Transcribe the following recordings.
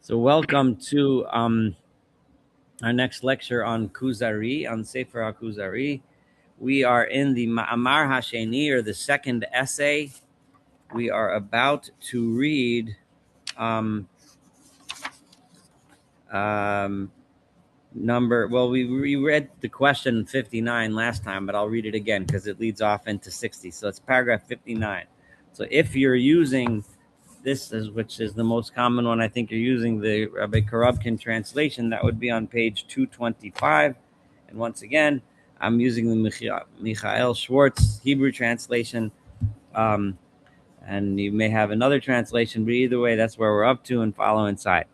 So welcome to our next lecture on Kuzari, on Sefer HaKuzari. We are in the Ma'amar Hasheni, or the second essay. We are about to read um, we read the question 59 last time, but I'll read it again because it leads off into 60. So it's paragraph 59. So if you're using which is the most common one, I think you're using the Rabbi Karabkin translation, that would be on page 225. And once again, I'm using the Michael Schwartz Hebrew translation. And you may have another translation, but either way, that's where we're up to, and follow inside.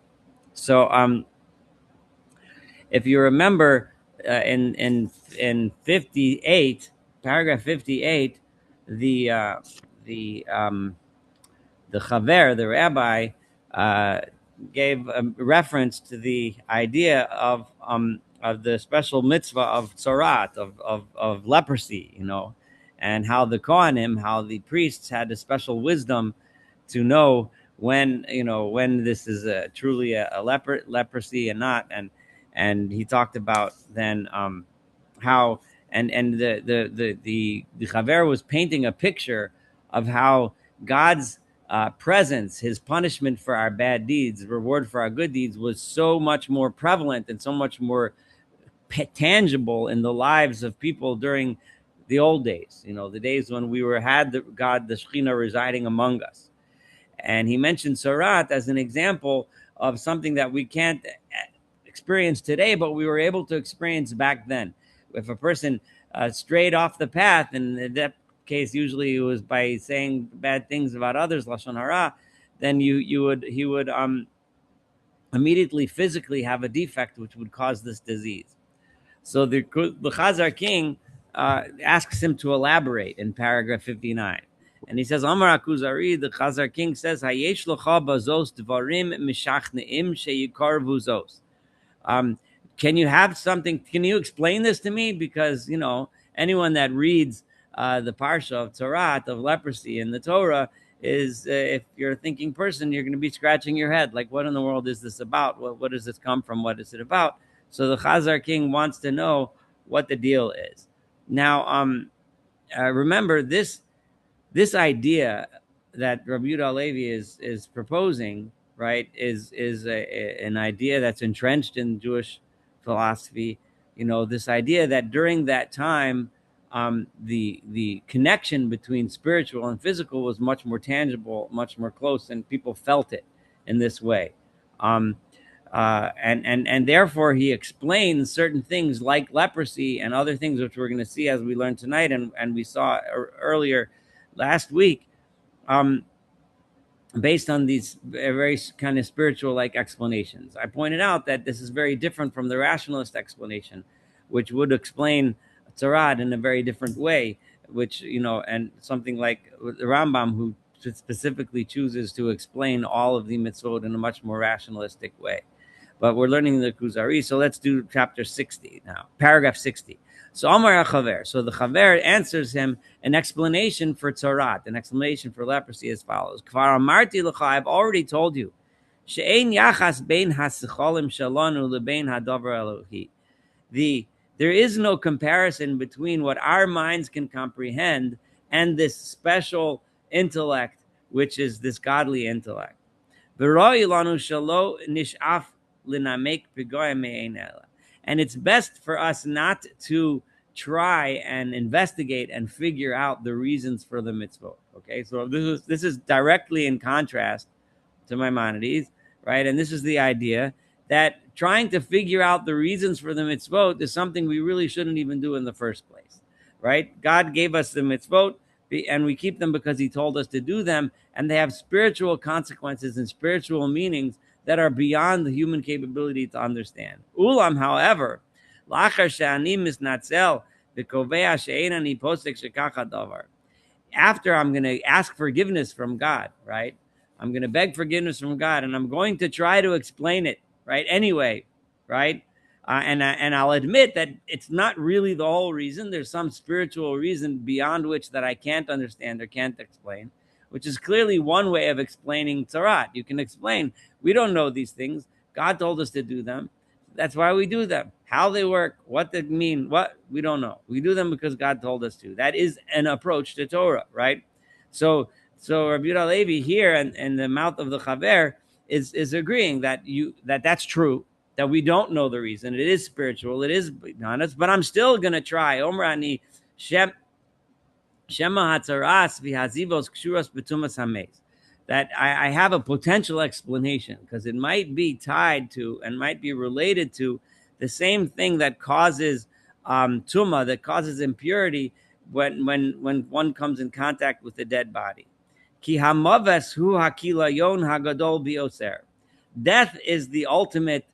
So if you remember, in 58, paragraph 58, the Chaver, the rabbi, gave a reference to the idea of the special mitzvah of tzorat, of leprosy, and how the Kohanim, how the priests had a special wisdom to know when this is truly a leprosy and not. And he talked about then how and the Chaver was painting a picture of how God's presence, his punishment for our bad deeds, reward for our good deeds, was so much more prevalent and so much more tangible in the lives of people during the old days, the days when we had the Shekhinah residing among us. And he mentioned Sarat as an example of something that we can't experience today, but we were able to experience back then. If a person strayed off the path, and in that case, usually it was by saying bad things about others, lashon hara, then he would immediately physically have a defect which would cause this disease. So the Chazar King asks him to elaborate in paragraph 59. And he says, Amar Kuzari, the Chazar King says, Hayesh locha bazos dvarim mishachneim sheyikarvu zos. Can you have something? Can you explain this to me? Because anyone that reads the parsha of Tzorat, of leprosy in the Torah, is if you're a thinking person, you're going to be scratching your head, like, what in the world is this about? What does this come from? What is it about? So the Chazar King wants to know what the deal is. Now, remember this idea that Rabbi Yehuda Halevi is proposing, right? Is an idea that's entrenched in Jewish philosophy. This idea that during that time, the connection between spiritual and physical was much more tangible, much more close, and people felt it in this way. And therefore he explains certain things like leprosy and other things which we're going to see as we learn tonight, and we saw earlier last week, based on these very kind of spiritual like explanations. I pointed out that this is very different from the rationalist explanation, which would explain Tzarad in a very different way, which, and something like the Rambam, who specifically chooses to explain all of the mitzvot in a much more rationalistic way. But we're learning the Kuzari, so let's do chapter 60 now, paragraph 60. So Amar Chaver. So the Chaver answers him an explanation for Tzorat, an explanation for leprosy as follows. Kvar amarti l'cha, I've already told you, she'ein yachas bein hasicholim shalanu lebein hadavar Elohi. There is no comparison between what our minds can comprehend and this special intellect, which is this godly intellect. V'roi lanu shalo nish'af l'namek pigoyim me'ein ela. And it's best for us not to try and investigate and figure out the reasons for the mitzvot. Okay, so this is directly in contrast to Maimonides, right? And this is the idea that trying to figure out the reasons for the mitzvot is something we really shouldn't even do in the first place, right? God gave us the mitzvot, and we keep them because he told us to do them, and they have spiritual consequences and spiritual meanings that are beyond the human capability to understand. Ulam, however, lachar she'ani misnatzel v'kovea she'enani posek shekach hadavar. After I'm going to ask forgiveness from God, right? I'm going to beg forgiveness from God, and I'm going to try to explain it, right? Anyway, right? And I'll admit that it's not really the whole reason. There's some spiritual reason beyond which that I can't understand or can't explain. which is clearly one way of explaining Torah. You can explain, we don't know these things. God told us to do them. That's why we do them. How they work, what they mean, what we don't know. We do them because God told us to. That is an approach to Torah, right? So Rabbi Yehuda Levi here and the mouth of the Chaver is agreeing that that's true, that we don't know the reason. It is spiritual, it is honest, but I'm still gonna try. Omrani Shem Shema Hatzaras v'Hazivos Kshuras Betumas Hameis. That I have a potential explanation because it might be tied to and might be related to the same thing that causes tuma, that causes impurity when one comes in contact with the dead body. Ki hamaves hu hakilayon hagadol bioser. Death is the ultimate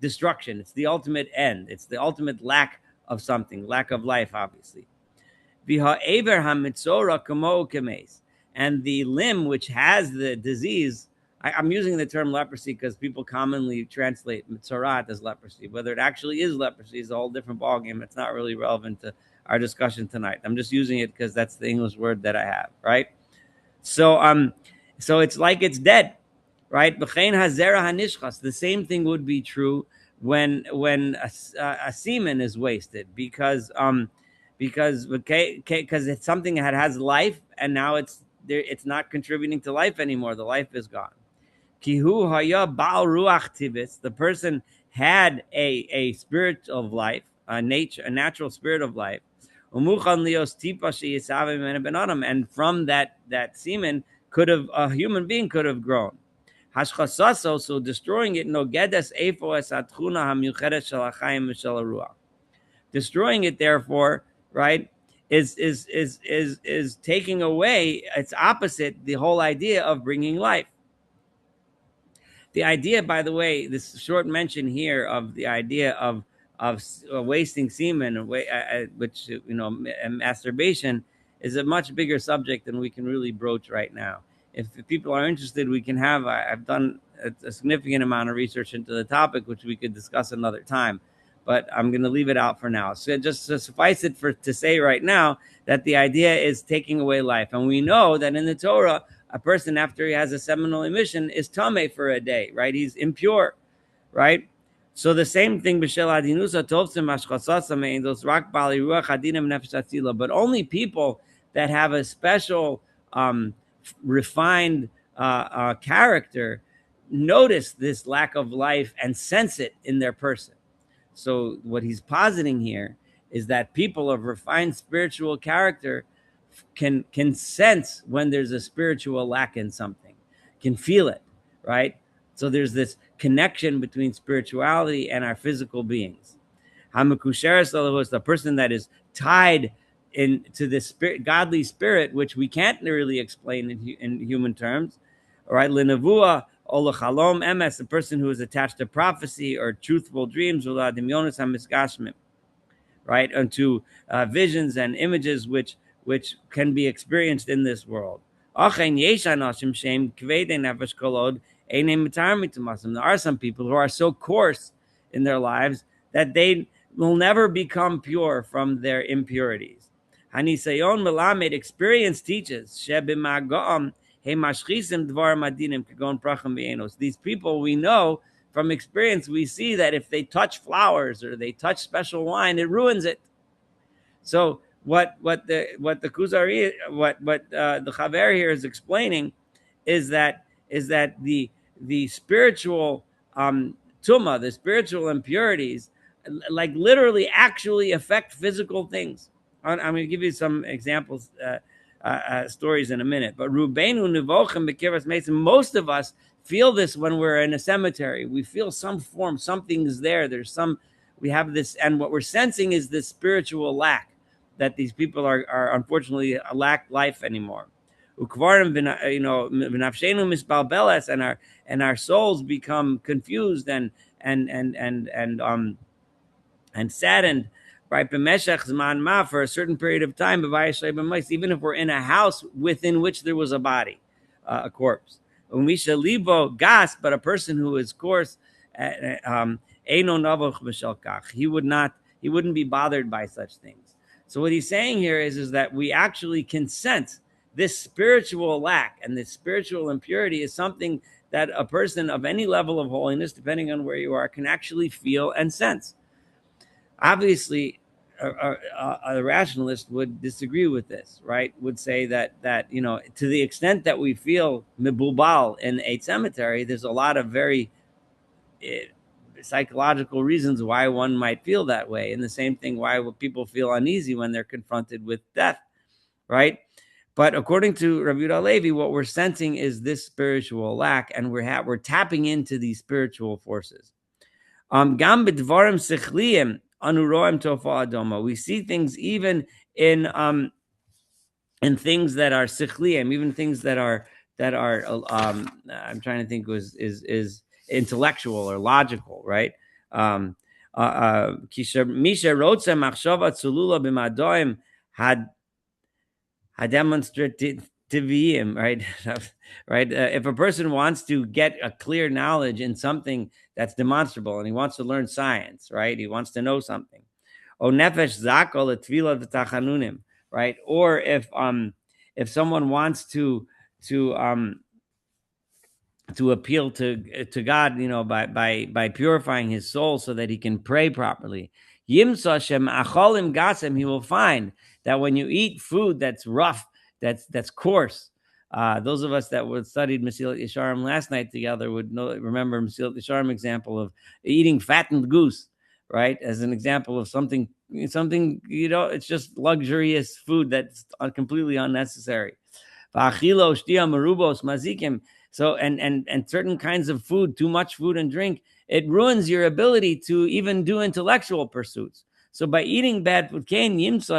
destruction. It's the ultimate end. It's the ultimate lack of something, lack of life, obviously. V'ha'ever hamitzora kamo kemes. And the limb which has the disease, I'm using the term leprosy because people commonly translate mitzorat as leprosy. Whether it actually is leprosy is a whole different ballgame. It's not really relevant to our discussion tonight. I'm just using it because that's the English word that I have, right? So it's like it's dead, right? B'chein hazera hanishchas. The same thing would be true when a semen is wasted because it's something that has life and now it's not contributing to life anymore. The life is gone. Kihu haya ba'al ruach tivis. The person had a spirit of life, a natural spirit of life. And from that semen a human being could have grown. Hashchasaso, so destroying it, no gedes efo es atchuna hamyucheres shel hachayim v'shel haruach. Destroying it, therefore, right, is taking away, it's opposite the whole idea of bringing life. The idea, by the way, this short mention here of the idea of wasting semen, which masturbation, is a much bigger subject than we can really broach right now. If people are interested, we can have. I've done a significant amount of research into the topic, which we could discuss another time. But I'm going to leave it out for now. So just to suffice it to say right now that the idea is taking away life. And we know that in the Torah, a person after he has a seminal emission is tameh for a day, right? He's impure, right? So the same thing, but only people that have a special refined character notice this lack of life and sense it in their person. So what he's positing here is that people of refined spiritual character can sense when there's a spiritual lack in something, can feel it, right? So there's this connection between spirituality and our physical beings. Hamakusheres is the person that is tied into this godly spirit, which we can't really explain in human terms. All right, Linavua Olachalom emes, the person who is attached to prophecy or truthful dreams, right, unto visions and images which can be experienced in this world. There are some people who are so coarse in their lives that they will never become pure from their impurities. Hanisayon melamed, experience teaches, these people, we know from experience, we see that if they touch flowers or they touch special wine, it ruins it. So what the Kuzari, what the Chaver here is explaining is that the spiritual tuma, the spiritual impurities, like literally actually affect physical things. I'm going to give you some examples, stories in a minute. But Rubeinu Nivochem Bekiras Mason, most of us feel this when we're in a cemetery. We feel some form, something is there. We have this, and what we're sensing is this spiritual lack, that these people are unfortunately lack life anymore. And our souls become confused and saddened, right? For a certain period of time, even if we're in a house within which there was a body, a corpse. Gas, but a person who is coarse, he wouldn't be bothered by such things. So what he's saying here is that we actually can sense this spiritual lack and this spiritual impurity is something that a person of any level of holiness, depending on where you are, can actually feel and sense. Obviously, a rationalist would disagree with this, right? Would say that to the extent that we feel mibubal in a cemetery, there's a lot of very psychological reasons why one might feel that way, and the same thing why people feel uneasy when they're confronted with death, right? But according to Rabbi Yehuda Levi, what we're sensing is this spiritual lack, and we're tapping into these spiritual forces. Gam b'dvarim sichliyim anu roem tofa adoma. We see things even in things that are sichliyim, even things that are I'm trying to think is intellectual or logical, right? Misha rotze machshava tzulula b'madoim had demonstrativim, right? Right? If a person wants to get a clear knowledge in something that's demonstrable, and he wants to learn science, right? He wants to know something. O nefesh zakol etvila v'tachanunim, right? Or if someone wants to appeal to God, by purifying his soul so that he can pray properly. Yimsa shem acholim gasem, he will find that when you eat food that's rough, that's coarse. Those of us that studied Mesilat Yesharim last night together would remember Mesilat Yesharim example of eating fattened goose, right? As an example of something, it's just luxurious food that's completely unnecessary. So and certain kinds of food, too much food and drink, it ruins your ability to even do intellectual pursuits. So by eating bad food, if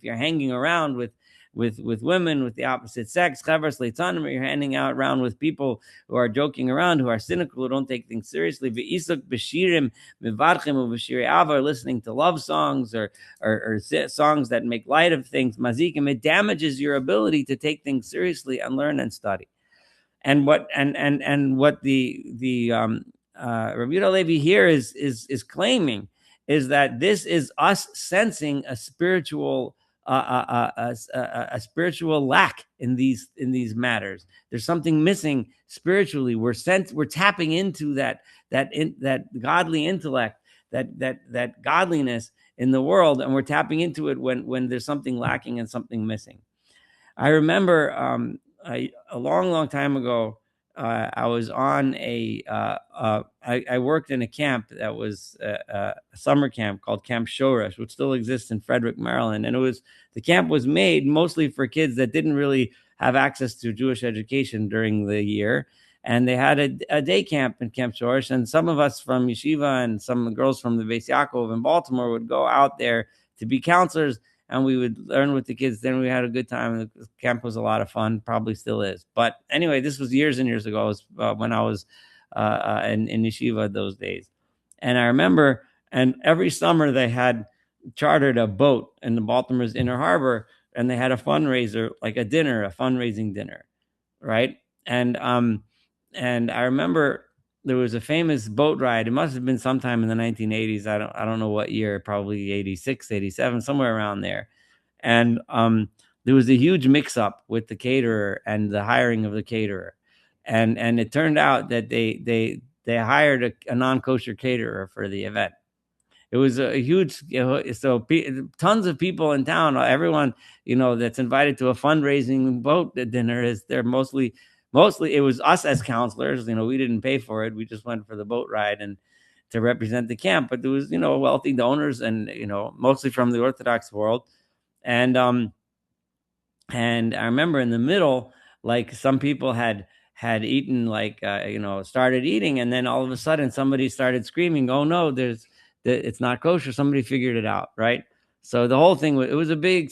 you're hanging around with women with the opposite sex, Chaver, you're hanging out around with people who are joking around, who are cynical, who don't take things seriously, listening to love songs or songs that make light of things, mazikim, it damages your ability to take things seriously and learn and study. And what the Rabbi Yehuda Levi here is claiming is that this is us sensing a spiritual a spiritual lack in these matters. There's something missing spiritually. We're tapping into that godly intellect, that godliness in the world, and we're tapping into it when there's something lacking and something missing. I remember a long time ago, I was on I worked in a camp that was a summer camp called Camp Shoresh, which still exists in Frederick, Maryland. And the camp was made mostly for kids that didn't really have access to Jewish education during the year. And they had a day camp in Camp Shoresh. And some of us from Yeshiva and some girls from the Beis Yaakov in Baltimore would go out there to be counselors, and we would learn with the kids. Then we had a good time. The camp was a lot of fun, probably still is. But anyway, this was years and years ago. It was when I was in Yeshiva those days. And I remember, and every summer they had chartered a boat in the Baltimore's Inner Harbor, and they had a fundraiser, like a fundraising dinner, right? And I remember there was a famous boat ride. It must have been sometime in the 1980s. I don't know what year, probably 86, 87, somewhere around there. And there was a huge mix-up with the caterer and the hiring of the caterer. And it turned out that they hired a non-kosher caterer for the event. It was a huge, tons of people in town, everyone, that's invited to a fundraising boat dinner they're mostly it was us as counselors. We didn't pay for it. We just went for the boat ride and to represent the camp. But there was, wealthy donors and, mostly from the Orthodox world. And I remember in the middle, like some people had eaten, started eating. And then all of a sudden somebody started screaming, "Oh no, it's not kosher." Somebody figured it out. Right. So the whole thing, it was a big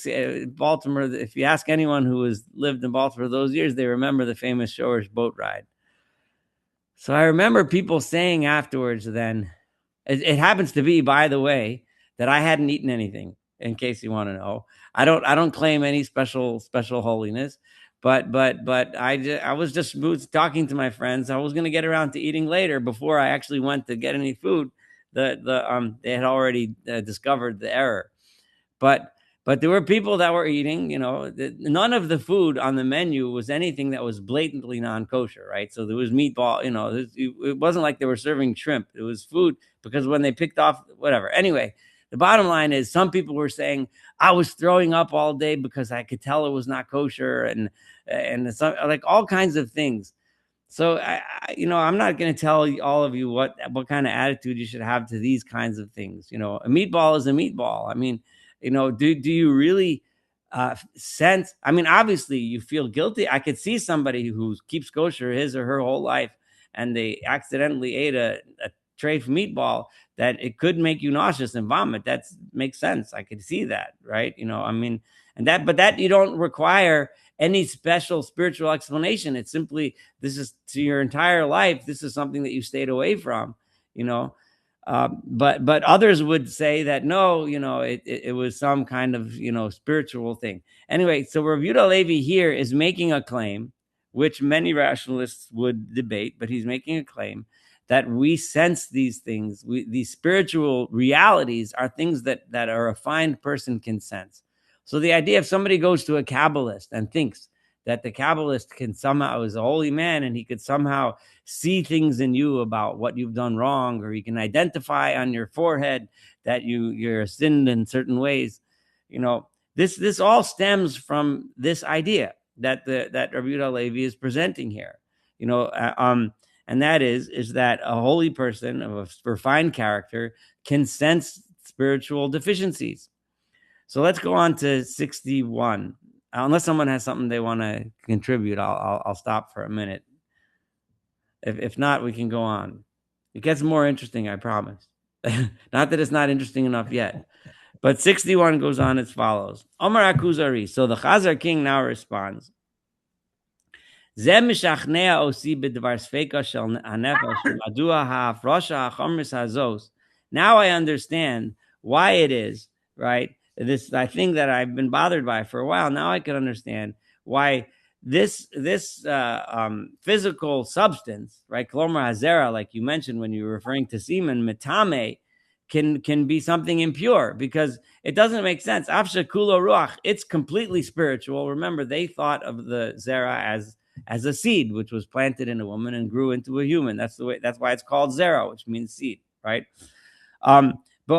Baltimore. If you ask anyone who has lived in Baltimore those years, they remember the famous Shoresh boat ride. So I remember people saying afterwards, then it happens to be, by the way, that I hadn't eaten anything, in case you want to know. I don't claim any special holiness, but I was just talking to my friends. I was going to get around to eating later before I actually went to get any food. They had already discovered the error. But But there were people that were eating, none of the food on the menu was anything that was blatantly non-kosher, right? So there was meatball, it wasn't like they were serving shrimp. It was food because when they picked off, whatever. Anyway, the bottom line is some people were saying, I was throwing up all day because I could tell it was not kosher and some, like all kinds of things. So I'm not going to tell all of you what kind of attitude you should have to these kinds of things. A meatball is a meatball. I mean, do you really sense? I mean, obviously, you feel guilty. I could see somebody who keeps kosher his or her whole life, and they accidentally ate a treif meatball that it could make you nauseous and vomit. That makes sense. I could see that, right? I mean, but that you don't require any special spiritual explanation. It's simply, this is to your entire life. This is something that you stayed away from, but others would say that no, it was some kind of spiritual thing. Anyway, so Rav Yehuda Levi here is making a claim, which many rationalists would debate, but he's making a claim that we sense these things. These spiritual realities are things that a refined person can sense. So the idea, if somebody goes to a Kabbalist and thinks that the Kabbalist can somehow, is a holy man, and he could somehow see things in you about what you've done wrong, or he can identify on your forehead that you're sinned in certain ways, this all stems from this idea that Rabbi Yehuda Levi is presenting here, and that is that a holy person of a refined character can sense spiritual deficiencies. So let's go on to 61. Unless someone has something they want to contribute, I'll stop for a minute. If not, we can go on. It gets more interesting, I promise. Not that it's not interesting enough yet. But 61 goes on as follows. Omar Kuzari. So the Chazar king now responds. Now I understand why it is, right? This thing that I've been bothered by for a while. Now I can understand why this physical substance, right? Kolomar hazera, like you mentioned when you were referring to semen, metame, can be something impure, because it doesn't make sense. Afsha kulo ruach, it's completely spiritual. Remember, they thought of the zera as a seed, which was planted in a woman and grew into a human. That's why it's called zera, which means seed, right? But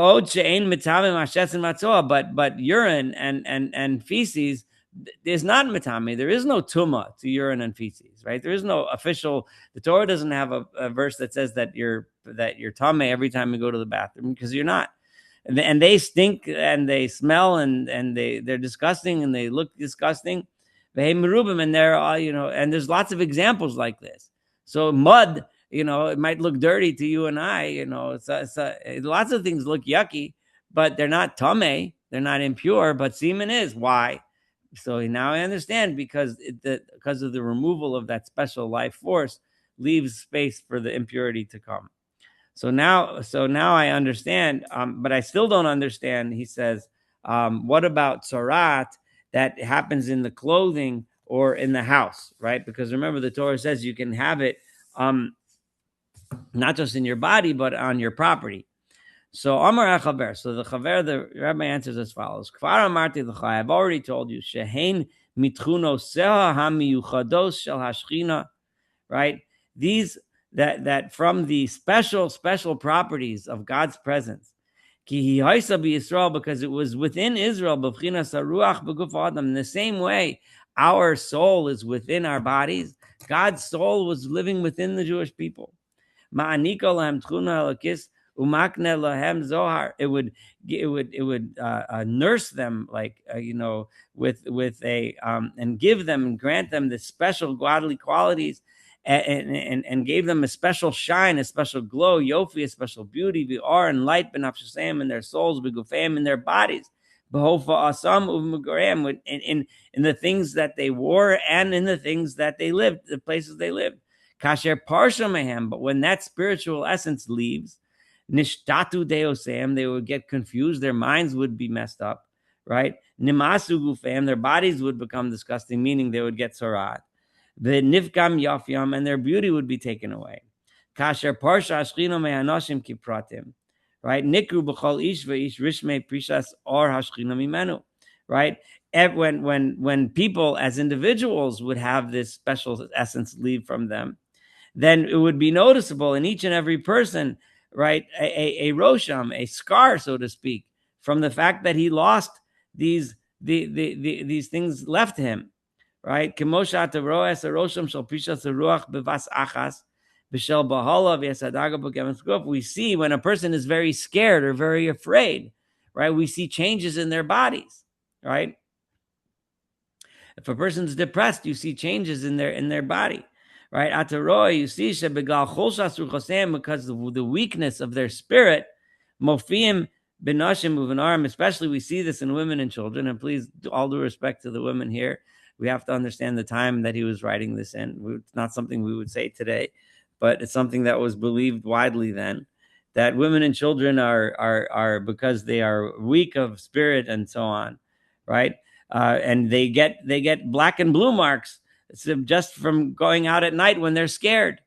urine and feces is not metame. There is no tuma to urine and feces, right? There is no official. The Torah doesn't have a verse that says that you're tame every time you go to the bathroom, because you're not. And they stink and they smell and they're disgusting and they look disgusting. And they're and there's lots of examples like this. So mud, it might look dirty to you and I, lots of things look yucky, but they're not tame, they're not impure, but semen is. Why? So now I understand, because of the removal of that special life force leaves space for the impurity to come. So now I understand, but I still don't understand. He says, what about tzarat that happens in the clothing or in the house, right? Because remember, the Torah says you can have it not just in your body, but on your property. So Amar Chaver. So the Chaver, the rabbi answers as follows: Kvar amarti l'cha, I've already told you, shehein mitchunoseh hamiyuchados shel hashchina, right? These that from the special properties of God's presence. Ki haisa b'Yisrael, because it was within Israel, b'vchinas haruach b'guf adam. In the same way, our soul is within our bodies. God's soul was living within the Jewish people. Ma'aniko lahem tchuna halakis umakne lahem zohar. It would nurse them, like with a and give them and grant them the special godly qualities, and gave them a special shine, a special glow, yofi, a special beauty, v'or, and light, b'nafshasem, in their souls, b'gufam, in their bodies, b'hofa asam uv'megoram, in the things that they wore and in the things that they lived, the places they lived. Kasher parsha mehem, but when that spiritual essence leaves, nishtatu deosem, they would get confused, their minds would be messed up, right? Nimasu gufam, their bodies would become disgusting, meaning they would get sarat. The nifkam yafyam, and their beauty would be taken away. Kasher parsha ashchino me'anoshim kipratim, right? Nikru b'chol ish ve'ish rishmei prishas or hashchino mimenu, right? When people as individuals would have this special essence leave from them, then it would be noticeable in each and every person, right? A rosham, a scar, so to speak, from the fact that he lost these these things left him, right? We see when a person is very scared or very afraid, right? We see changes in their bodies, right? If a person's depressed, you see changes in their body, right? Ataroy, you see because of the weakness of their spirit, mofim benashim uvenarim. Especially, we see this in women and children. And please, all due respect to the women here, we have to understand the time that he was writing this in. It's not something we would say today, but it's something that was believed widely then. That women and children are because they are weak of spirit and so on, right? And they get black and blue marks just from going out at night when they're scared.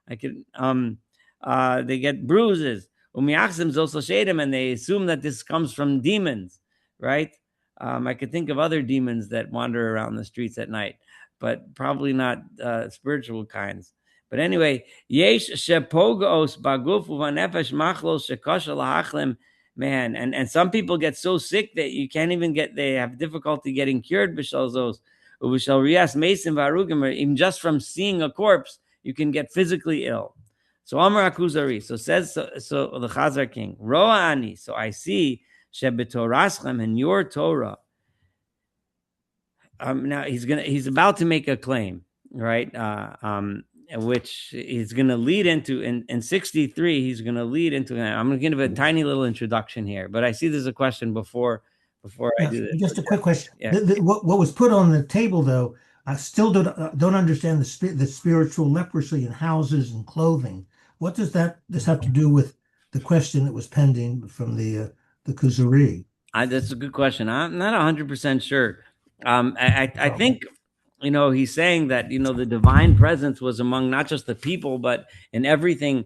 They get bruises. And they assume that this comes from demons, right? I could think of other demons that wander around the streets at night, but probably not spiritual kinds. But anyway, yesh shepogos baguf uvanefesh machlos shekosha lahachlim. Man, and some people get so sick that you can't even they have difficulty getting cured. Even just from seeing a corpse, you can get physically ill. So Amar Kuzari, so says so the Chazar king, Roani, so I see Shebetoraschem in your Torah. Now he's about to make a claim, right? Which he's going to lead into in 63. He's going to lead into. I'm going to give a tiny little introduction here, but I see there's a question before I do this. Just a quick question. Yeah. What was put on the table, though, I still don't understand the spiritual leprosy in houses and clothing. What does this have to do with the question that was pending from the Kuzari? That's a good question. I'm not 100% sure. I think he's saying that the divine presence was among not just the people, but in everything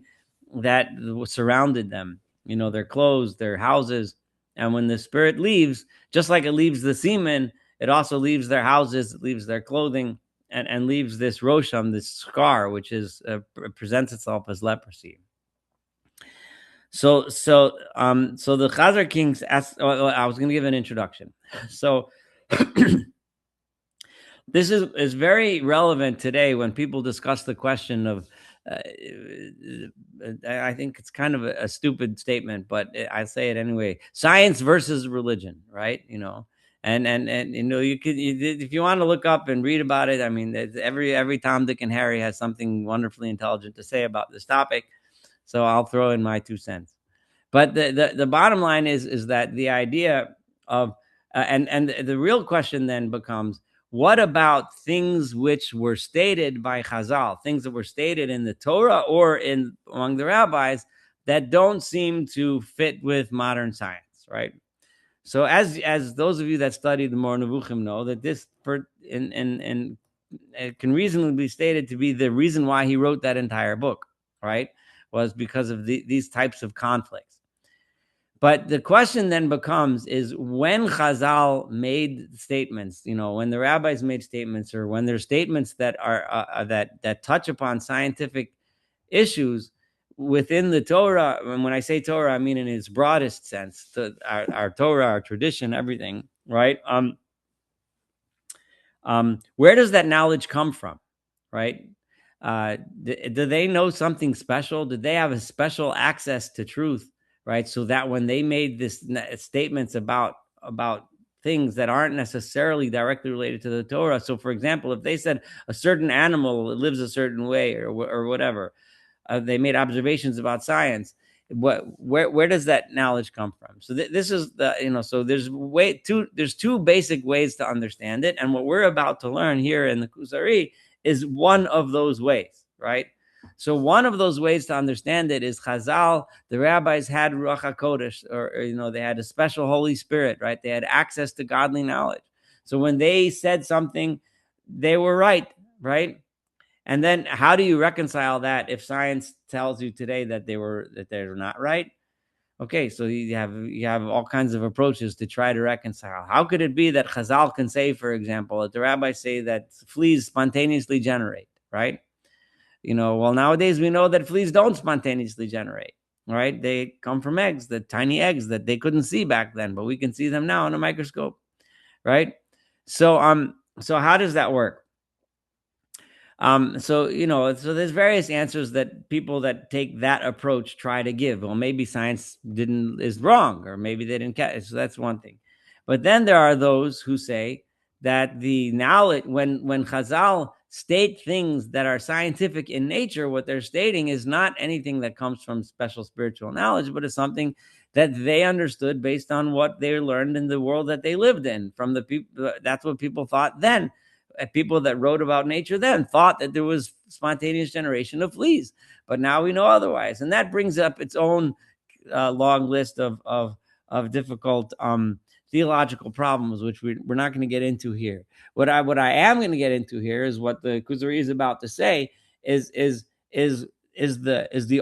that surrounded them. Their clothes, their houses, and when the spirit leaves, just like it leaves the semen, it also leaves their houses, it leaves their clothing, and leaves this rosham, this scar, which presents itself as leprosy. So the Chazar kings asked. I was going to give an introduction. So this is very relevant today when people discuss the question of. I think it's kind of a stupid statement, but I say it anyway. Science versus religion, right? And you could if you want to look up and read about it. I mean, every Tom, Dick, and Harry has something wonderfully intelligent to say about this topic. So I'll throw in my 2 cents. But the bottom line is that the idea of and the real question then becomes, what about things which were stated by Chazal, things that were stated in the Torah or among the rabbis that don't seem to fit with modern science, right? So as those of you that study the Moreh Nevuchim know that this it can reasonably be stated to be the reason why he wrote that entire book, right? Was because of these types of conflicts. But the question then becomes is when Chazal made statements, when the rabbis made statements, or when there's statements that are that touch upon scientific issues within the Torah. And when I say Torah, I mean in its broadest sense, our Torah, our tradition, everything, right? Where does that knowledge come from, right? Do they know something special? Did they have a special access to truth? Right, so that when they made this statements about things that aren't necessarily directly related to the Torah. So, for example, if they said a certain animal lives a certain way, or whatever, they made observations about science. Where does that knowledge come from? So this is So there's two basic ways to understand it, and what we're about to learn here in the Kuzari is one of those ways, right? So one of those ways to understand it is Chazal. The rabbis had Ruach HaKodesh, or they had a special Holy Spirit, right? They had access to godly knowledge. So when they said something, they were right? And then how do you reconcile that if science tells you today that they're not right? Okay, so you have all kinds of approaches to try to reconcile. How could it be that Chazal can say, for example, that the rabbis say that fleas spontaneously generate, right? Well, nowadays we know that fleas don't spontaneously generate, right? They come from eggs, the tiny eggs that they couldn't see back then, but we can see them now in a microscope, right? So how does that work? So there's various answers that people that take that approach try to give. Well, maybe science is wrong, or maybe they didn't catch it. So that's one thing. But then there are those who say that the knowledge, when Chazal state things that are scientific in nature, what they're stating is not anything that comes from special spiritual knowledge, but is something that they understood based on what they learned in the world that they lived in. From the people, that's what people thought then. People that wrote about nature then thought that there was spontaneous generation of fleas, but now we know otherwise, and that brings up its own long list of difficult theological problems, which we're not going to get into here. What I am going to get into here is what the Kuzari is about to say is the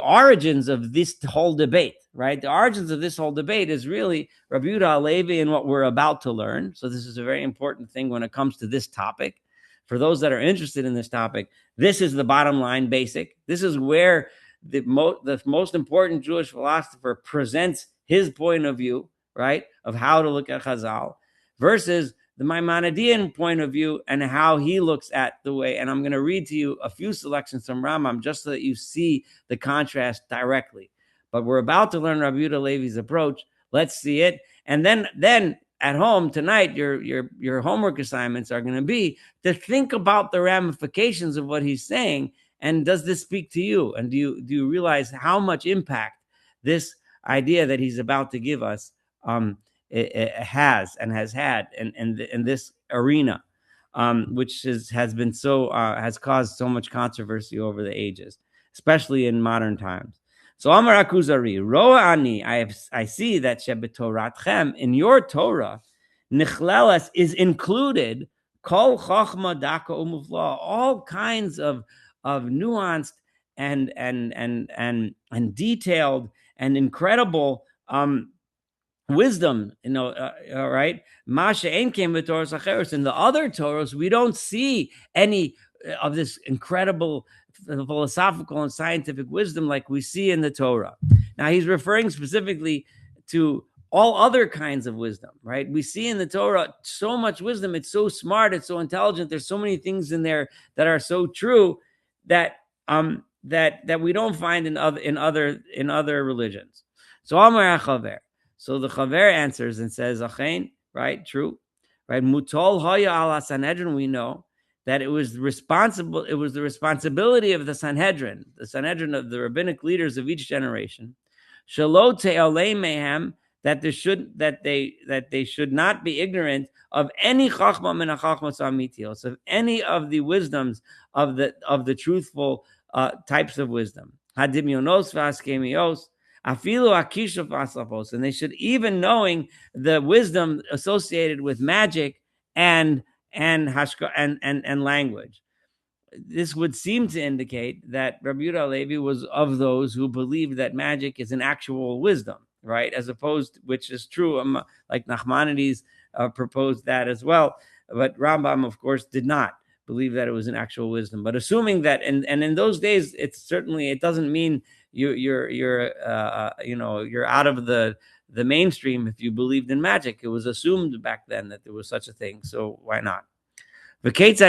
origins of this whole debate, right? The origins of this whole debate is really Rabbi Yehuda Halevi and what we're about to learn. So this is a very important thing when it comes to this topic. For those that are interested in this topic, this is the bottom line basic. This is where the most important Jewish philosopher presents his point of view, right, of how to look at Chazal, versus the Maimonidean point of view and how he looks at the way. And I'm going to read to you a few selections from Rambam just so that you see the contrast directly. But we're about to learn Rabbi Yehuda Halevi's approach. Let's see it. And then at home tonight, your homework assignments are going to be to think about the ramifications of what he's saying. And does this speak to you? And do you realize how much impact this idea that he's about to give us it has and has had in this arena, which has caused so much controversy over the ages, especially in modern times. So Amar Kuzari, Roa Ani, I see that Shebetoratchem, in your Torah, Nichlelas is included Kol Chochma Daka Umufla, all kinds of nuanced and detailed and incredible wisdom, all right. Masha ain't came with Torah Sacheres. In the other Torahs, we don't see any of this incredible philosophical and scientific wisdom like we see in the Torah. Now, he's referring specifically to all other kinds of wisdom, right? We see in the Torah so much wisdom. It's so smart. It's so intelligent. There's so many things in there that are so true that that we don't find in other religions. So Amar Chaver. So the Chaver answers and says, Achein, right, true, right? Mutol haya ala Sanhedrin, we know that it was the responsibility of the Sanhedrin of the rabbinic leaders of each generation, Shalo te'olei mehem, that they should not be ignorant of any chachma min hachachmas amitios, of any of the wisdoms of the truthful types of wisdom. Hadimyonos v'askemios, afilu akisha v'asapos, and they should, even knowing the wisdom associated with magic and language. This would seem to indicate that Rabbi Yehuda Halevi was of those who believed that magic is an actual wisdom, right? As opposed, which is true, like Nachmanides proposed that as well. But Rambam, of course, did not believe that it was an actual wisdom. But assuming that, and in those days, it doesn't mean you're out of the mainstream if you believed in magic. It was assumed back then that there was such a thing. So why not? How is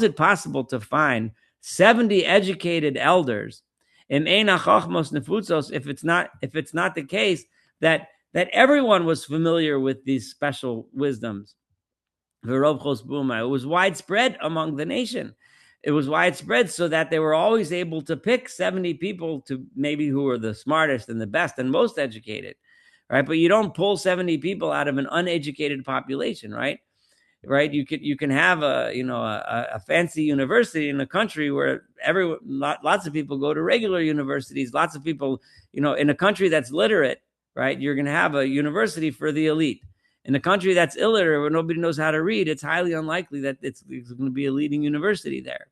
it possible to find 70 educated elders if it's not the case that everyone was familiar with these special wisdoms? It was widespread among the nation. It was widespread so that they were always able to pick 70 people to maybe who were the smartest and the best and most educated, right? But you don't pull 70 people out of an uneducated population, right? Right, you can have a fancy university in a country where lots of people go to regular universities. Lots of people, in a country that's literate, right? You're going to have a university for the elite. In a country that's illiterate, where nobody knows how to read, it's highly unlikely that it's going to be a leading university there,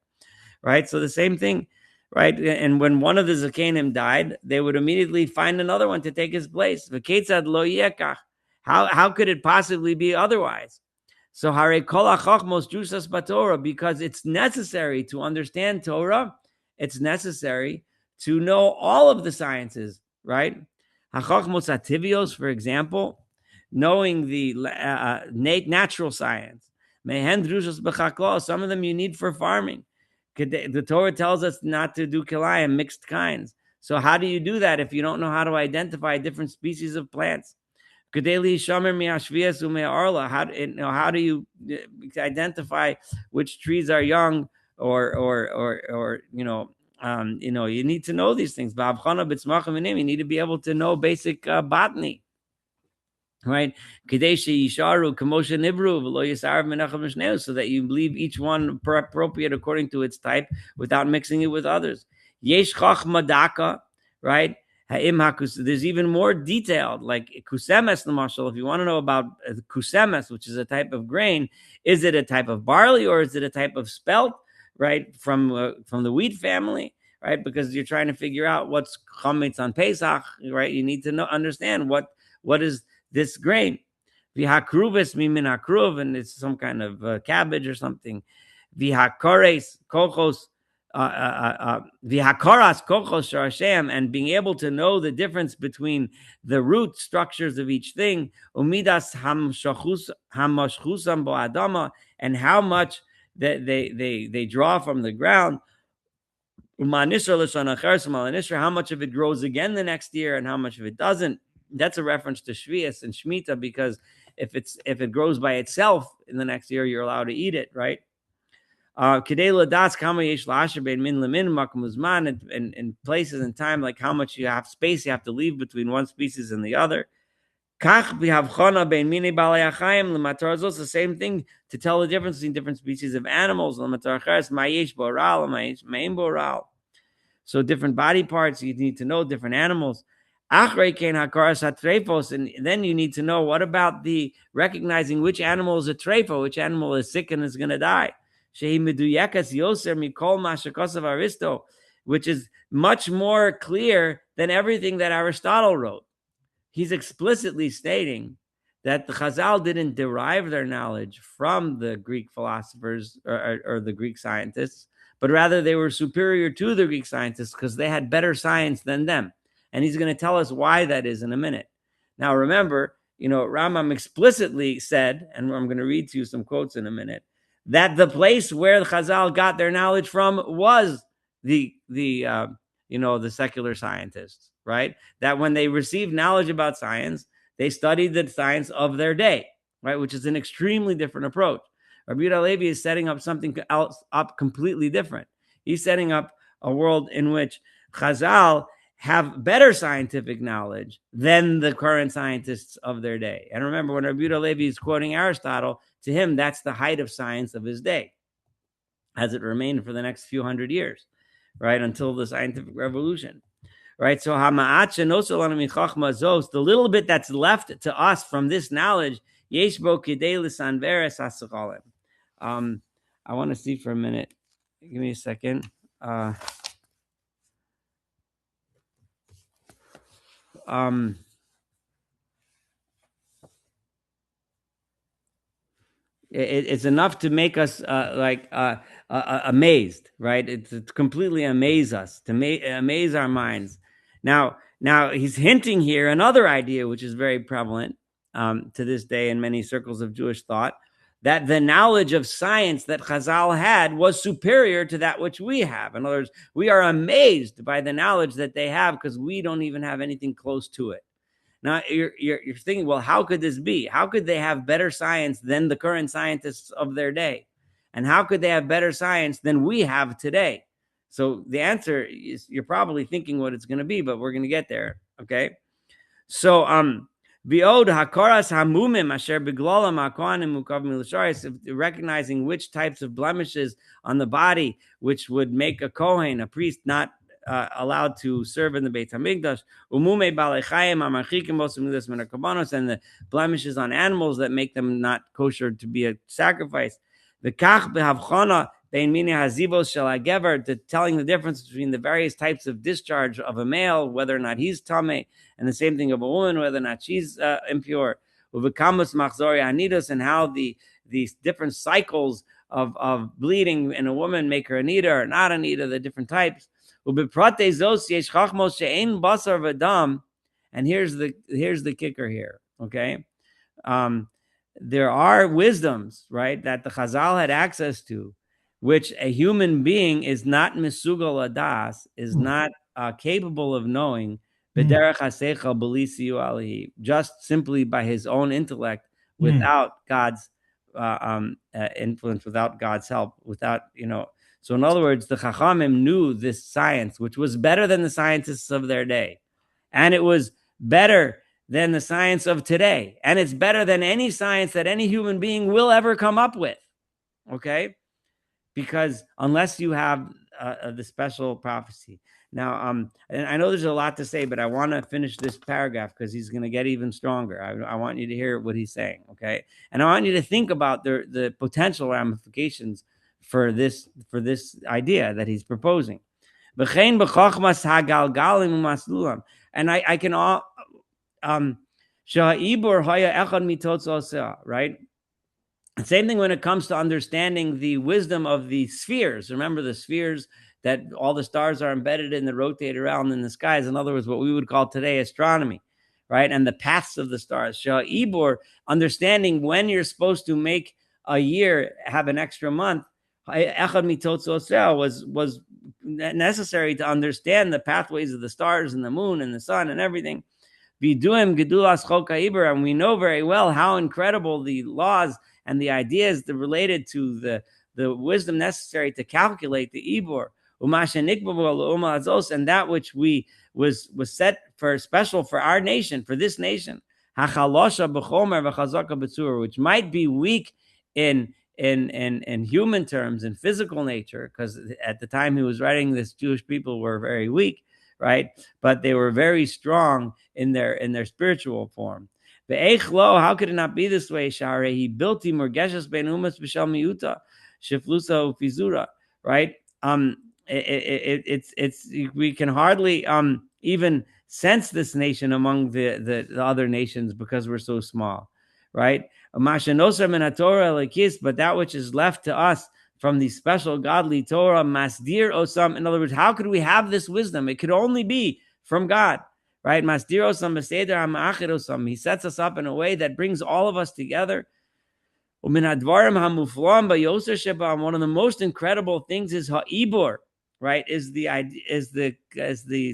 right? So the same thing, right? And when one of the Zakenim died, they would immediately find another one to take his place. V'ketzad lo yekach. How could it possibly be otherwise? So hare kol hachachmos drusas b'Torah, because it's necessary to understand Torah. It's necessary to know all of the sciences, right? Hachachmos ativios, for example, knowing the natural science. Mehen drusas b'chaklo. Some of them you need for farming. The Torah tells us not to do kilayim, mixed kinds. So how do you do that if you don't know how to identify different species of plants? How do you identify which trees are young, or you need to know these things. You need to be able to know basic botany, right? So that you believe each one appropriate according to its type without mixing it with others. Yesh chachma daka, right? There's even more detailed, like kusemes l'mashal. If you want to know about kusemes, which is a type of grain, is it a type of barley or is it a type of spelt, right? From the wheat family, right? Because you're trying to figure out what's chametz on Pesach, right? You need to understand what is this grain. V'hakruves mimin hakruv, and it's some kind of cabbage or something. V'hakores kochos, v'hakaras kochos sharashem, and being able to know the difference between the root structures of each thing. Umidas hamashchusam bo'adama, and how much that they draw from the ground. How much of it grows again the next year and how much of it doesn't. That's a reference to Shvius and Shemitah, because if it grows by itself in the next year, you're allowed to eat it, right? In places and time, like how much you have space you have to leave between one species and the other. It's the same thing to tell the difference between different species of animals. So different body parts, you need to know different animals. And then you need to know, what about the recognizing which animal is a treifo, which animal is sick and is going to die. Which is much more clear than everything that Aristotle wrote. He's explicitly stating that the Chazal didn't derive their knowledge from the Greek philosophers or the Greek scientists, but rather they were superior to the Greek scientists because they had better science than them. And he's going to tell us why that is in a minute. Now, remember, Rambam explicitly said, and I'm going to read to you some quotes in a minute, that the place where the Chazal got their knowledge from was the secular scientists, right? That when they received knowledge about science, they studied the science of their day, right? Which is an extremely different approach. Rabbi Yehuda Levi is setting up something else up completely different. He's setting up a world in which Chazal have better scientific knowledge than the current scientists of their day. And remember, when Rabbi Yehuda Levi is quoting Aristotle, to him, that's the height of science of his day, as it remained for the next few hundred years, right, until the scientific revolution, right? So, the little bit that's left to us from this knowledge, I want to see for a minute. Give me a second. It's enough to make us amazed, right? It's completely amaze us, to amaze our minds. Now he's hinting here another idea which is very prevalent to this day in many circles of Jewish thought, that the knowledge of science that Chazal had was superior to that which we have. In other words, we are amazed by the knowledge that they have because we don't even have anything close to it. Now you're thinking, well, how could this be? How could they have better science than the current scientists of their day? And how could they have better science than we have today? So the answer is, you're probably thinking what it's going to be, but we're going to get there. Okay. So recognizing which types of blemishes on the body which would make a Kohen, a priest, not allowed to serve in the Beit HaMikdash, and the blemishes on animals that make them not kosher to be a sacrifice. Bein mini hazivos shel hagever, to telling the difference between the various types of discharge of a male, whether or not he's tameh, and the same thing of a woman, whether or not she's impure. Uvekamus machzori anidus, and how these different cycles of bleeding in a woman make her anida or not anida, the different types. Ubeprate zos yesh chachmos she'ein basar v'dam, and here's the kicker here. Okay, there are wisdoms, right, that the Chazal had access to, which a human being is not misugal adas, is not capable of knowing, just simply by his own intellect, without God's influence, without God's help, without, So in other words, the Chachamim knew this science, which was better than the scientists of their day. And it was better than the science of today. And it's better than any science that any human being will ever come up with. Okay? Because unless you have the special prophecy. Now, and I know there's a lot to say, but I want to finish this paragraph because he's going to get even stronger. I want you to hear what he's saying, okay? And I want you to think about the potential ramifications for this idea that he's proposing. And I can all right? Same thing when it comes to understanding the wisdom of the spheres. Remember the spheres that all the stars are embedded in, that rotate around in the skies. In other words, what we would call today astronomy, right? And the paths of the stars. Sha'ibor, understanding when you're supposed to make a year have an extra month, was necessary to understand the pathways of the stars and the moon and the sun and everything. And we know very well how incredible the laws and the ideas that related to the wisdom necessary to calculate the Ibor. And that which was set for special for our nation, for this nation, which might be weak in human terms, in physical nature, because at the time he was writing this, Jewish people were very weak, right? But they were very strong in their spiritual form. How could it not be this way? He built him Murgeshes ben Umas B'Shel Miuta Shiflusa Ufizura, right? It's we can hardly even sense this nation among the other nations because we're so small, right? But that which is left to us from the special godly Torah, Masdir Osam. In other words, how could we have this wisdom? It could only be from God, right? Masdir Osam Beseder HaMa'achid Osam. He sets us up in a way that brings all of us together. One of the most incredible things is Ha'ibor, right? Is the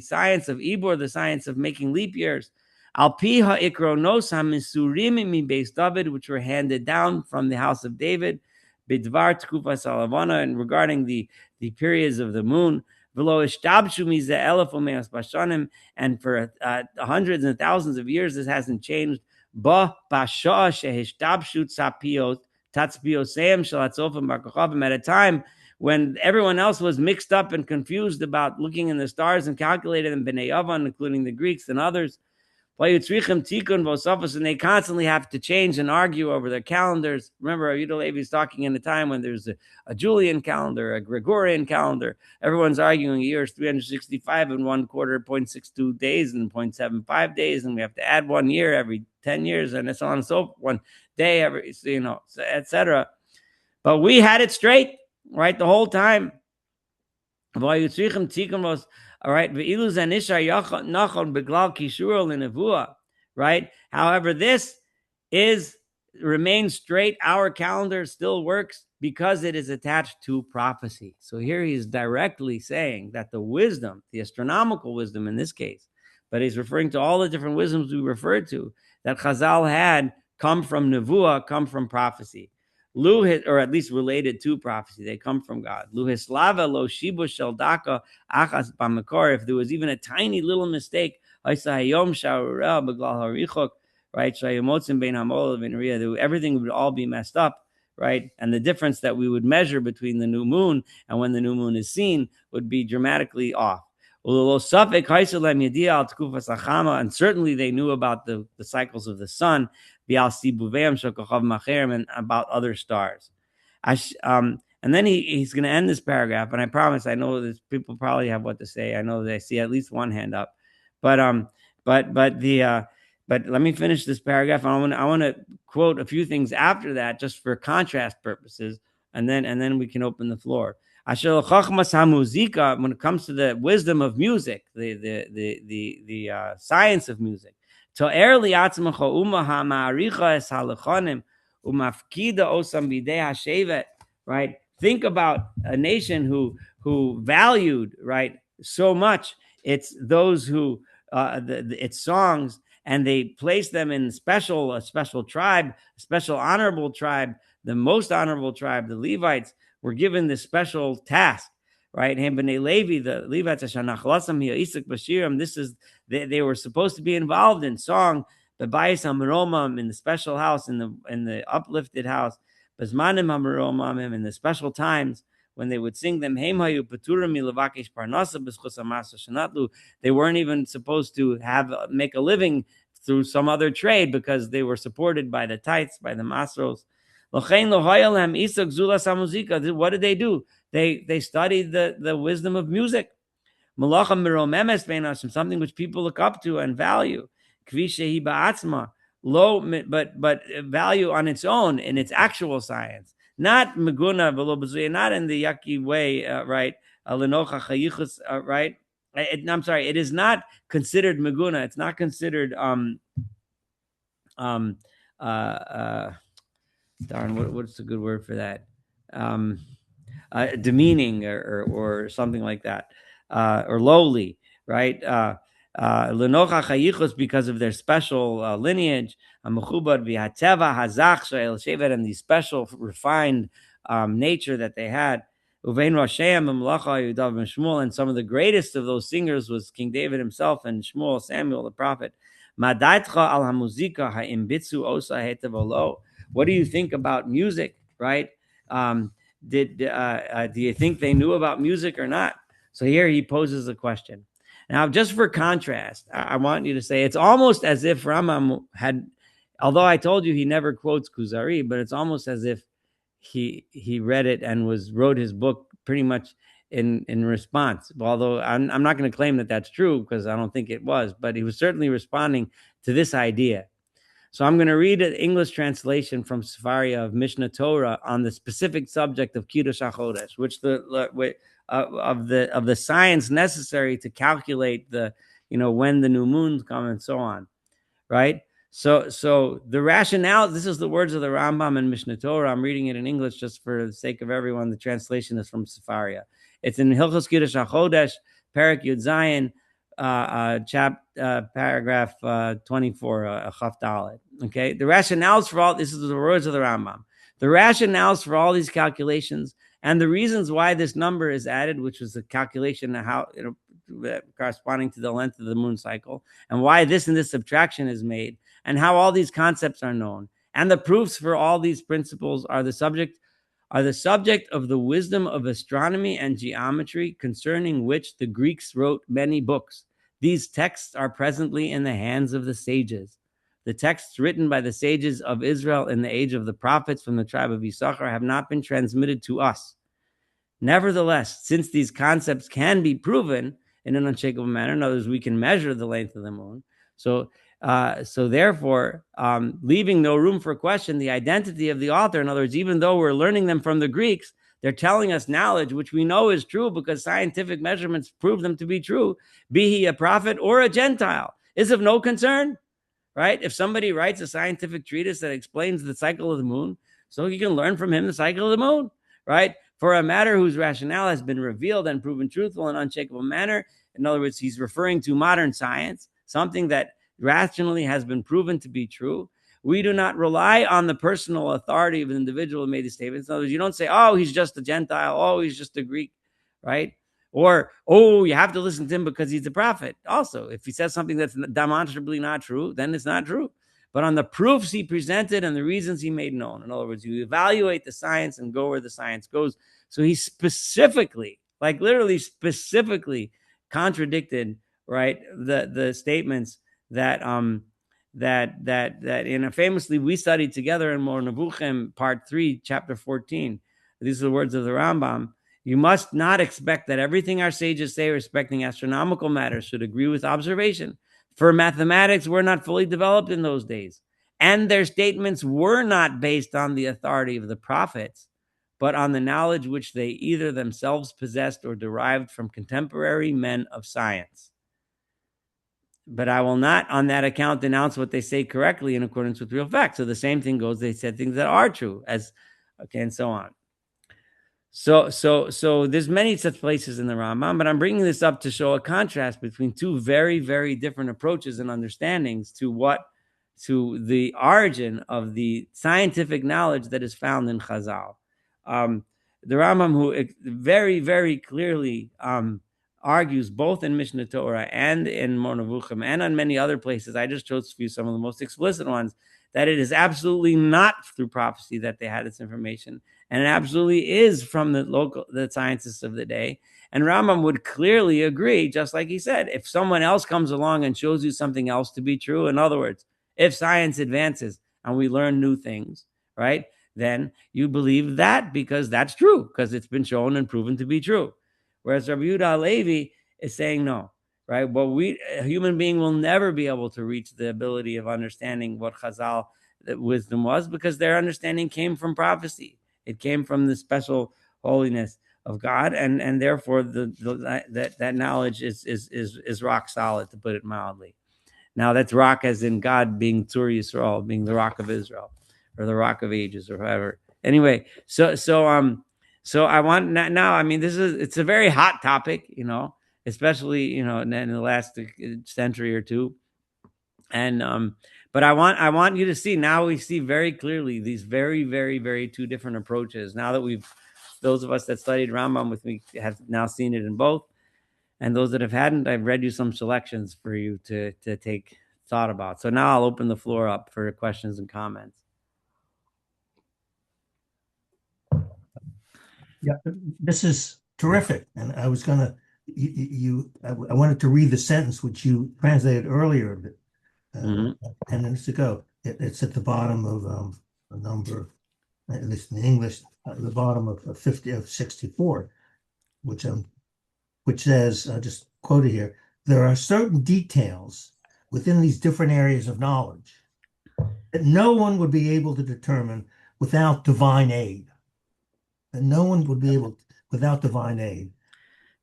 science of Ibor, the science of making leap years. Al-pi ha'ikronos ha'misurim mi beis David, which were handed down from the house of David, bidvar tkufas alavana, and regarding the periods of the moon, v'lo ishtabshu mi ze elef u'me'as bashanim, and for hundreds and thousands of years this hasn't changed. Ba basha shehishtabshu tzapiot tatzpioseim shalatzofim barkochavim, at a time when everyone else was mixed up and confused about looking in the stars and calculating them, Bnei Yavan, including the Greeks and others. And they constantly have to change and argue over their calendars. Remember, Yehuda Levi is talking in a time when there's a Julian calendar, a Gregorian calendar. Everyone's arguing a year is 365 and 1/4, 0.62 days and 0.75 days, and we have to add 1 year every 10 years, and so on and so forth, 1 day every, etc. But we had it straight, right, the whole time. All right, right? However, this remains straight. Our calendar still works because it is attached to prophecy. So here he is directly saying that the wisdom, the astronomical wisdom in this case, but he's referring to all the different wisdoms we referred to that Chazal had, come from nevuah, come from prophecy. Or at least related to prophecy. They come from God. If there was even a tiny little mistake, right? Everything would all be messed up, right? And the difference that we would measure between the new moon and when the new moon is seen would be dramatically off. And certainly they knew about the cycles of the sun, and about other stars. And then he's going to end this paragraph. And I promise, I know that people probably have what to say. I know they see at least one hand up, but but let me finish this paragraph. I want to quote a few things after that, just for contrast purposes, and then we can open the floor. When it comes to the wisdom of music, the science of music, right? Think about a nation who valued, right, so much its its songs, and they placed them in a special tribe, a special honorable tribe, the most honorable tribe. The Levites were given this special task, right? Levi, the Levites, this is they were supposed to be involved in song, the Bayis HaMeromam, in the special house, in the uplifted house, Bazmanim HaMeromamim, in the special times when they would sing them. They weren't even supposed to make a living through some other trade, because they were supported by the tithes, by the masros. What did they do? They studied the wisdom of music. Something which people look up to and value. Low, but value on its own, in its actual science, not meguna, not in the yucky way, right? Right? I'm sorry, it is not considered meguna. It's not considered what's a good word for that? Demeaning, or something like that, or lowly, right? Because of their special lineage, and the special refined nature that they had. And some of the greatest of those singers was King David himself, and Shmuel, Samuel the prophet. What do you think about music, right? Do you think they knew about music or not? So here he poses a question. Now, just for contrast, I want you to say, it's almost as if Rambam had, although I told you he never quotes Kuzari, but it's almost as if he read it and wrote his book pretty much in response. Although I'm not going to claim that that's true, because I don't think it was, but he was certainly responding to this idea. So I'm going to read an English translation from Sefaria of Mishnah Torah on the specific subject of Kiddush HaChodesh, which of the science necessary to calculate when the new moons come and so on, right? So the rationale, this is the words of the Rambam in Mishnah Torah. I'm reading it in English just for the sake of everyone. The translation is from Sefaria. It's in Hilchos Kiddush HaChodesh, Perek Yud Zayin, paragraph 24, Chaf Dalet. Okay, the rationales for all this is the words of the Rambam. The rationales for all these calculations and the reasons why this number is added, which was the calculation of how corresponding to the length of the moon cycle, and why this and this subtraction is made, and how all these concepts are known, and the proofs for all these principles are the subject of the wisdom of astronomy and geometry, concerning which the Greeks wrote many books. These texts are presently in the hands of the sages. The texts written by the sages of Israel in the age of the prophets from the tribe of Yisachar have not been transmitted to us. Nevertheless, since these concepts can be proven in an unshakable manner, in other words, we can measure the length of the moon. So therefore, leaving no room for question, the identity of the author, in other words, even though we're learning them from the Greeks, they're telling us knowledge which we know is true because scientific measurements prove them to be true, be he a prophet or a Gentile, is of no concern, right? If somebody writes a scientific treatise that explains the cycle of the moon, so you can learn from him the cycle of the moon, right? For a matter whose rationale has been revealed and proven truthful in an unshakable manner. In other words, he's referring to modern science, something that rationally has been proven to be true. We do not rely on the personal authority of an individual who made these statements. In other words, you don't say, oh, he's just a Gentile, oh, he's just a Greek, right? Or, oh, you have to listen to him because he's a prophet. Also, if he says something that's demonstrably not true, then it's not true. But on the proofs he presented and the reasons he made known. In other words, you evaluate the science and go where the science goes. So he specifically, like literally specifically contradicted, right, the statements that famously we studied together in Mor Nevuchim, part 3, chapter 14. these are the words of the Rambam, you must not expect that everything our sages say respecting astronomical matters should agree with observation. For mathematics were not fully developed in those days, and their statements were not based on the authority of the prophets, but on the knowledge which they either themselves possessed or derived from contemporary men of science. But I will not, on that account, denounce what they say correctly in accordance with real facts. So the same thing goes, they said things that are true, and so on. So there's many such places in the Rambam, but I'm bringing this up to show a contrast between two very, very different approaches and understandings to the origin of the scientific knowledge that is found in Chazal. The Rambam, who very, very clearly argues both in Mishnah Torah and in Mor Nevuchim and on many other places, I just chose for you some of the most explicit ones, that it is absolutely not through prophecy that they had this information, and it absolutely is from the scientists of the day. And Rambam would clearly agree, just like he said, if someone else comes along and shows you something else to be true, in other words, if science advances and we learn new things, right, then you believe that because that's true, because it's been shown and proven to be true. Whereas Rabbi Yehuda Halevi is saying no, right? Well, a human being will never be able to reach the ability of understanding what Chazal wisdom was, because their understanding came from prophecy. It came from the special holiness of God, and therefore that knowledge is rock solid, to put it mildly. Now that's rock as in God being Tzur Yisrael, being the rock of Israel, or the rock of ages, or whatever. Anyway, so I want now. I mean, it's a very hot topic, especially in the last century or two, and but I want you to see, now we see very clearly these very, very, very two different approaches. Now that those of us that studied Rambam with me have now seen it in both, and those that have hadn't, I've read you some selections for you to take thought about. So now I'll open the floor up for questions and comments. Yeah, this is terrific. And I was going to, I wanted to read the sentence which you translated earlier, 10 minutes ago. It's at the bottom of a number, at least in English, at the bottom of 64, which says, I'll just quote it here, there are certain details within these different areas of knowledge that no one would be able to determine without divine aid. And no one would be able without divine aid.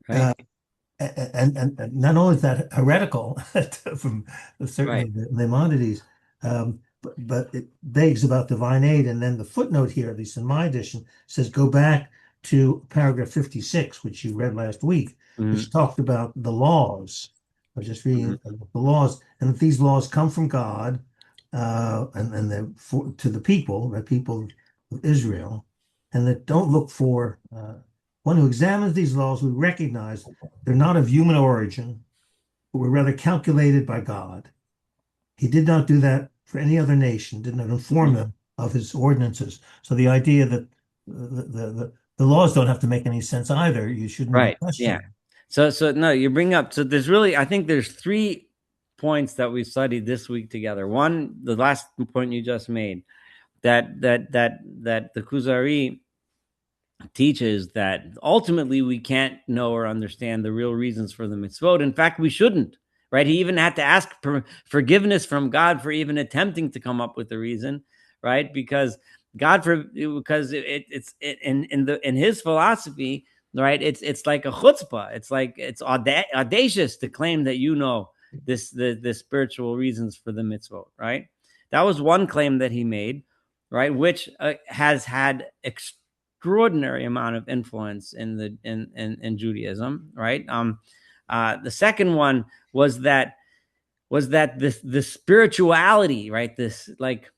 Right. And not only is that heretical from certainly the Maimonides, but it begs about divine aid. And then the footnote here, at least in my edition, says go back to paragraph 56, which you read last week, which talked about the laws. I was just reading the laws, and that these laws come from God, and they're to the people of Israel, and that don't look for one who examines these laws. We recognize they're not of human origin, but were rather calculated by God. He did not do that for any other nation, did not inform them of his ordinances. So the idea that the laws don't have to make any sense either, you shouldn't question. Yeah. So no, you bring up, so there's really, I think there's 3 points that we studied this week together. One, the last point you just made, that the Kuzari teaches that ultimately we can't know or understand the real reasons for the mitzvot. In fact, we shouldn't, right? He even had to ask forgiveness from God for even attempting to come up with a reason, right? Because it's in his philosophy, right? It's like a chutzpah. It's like it's audacious to claim that the spiritual reasons for the mitzvot, right? That was one claim that he made, right? Which has had extraordinary amount of influence in Judaism, right? The second one was that the spirituality, right? This like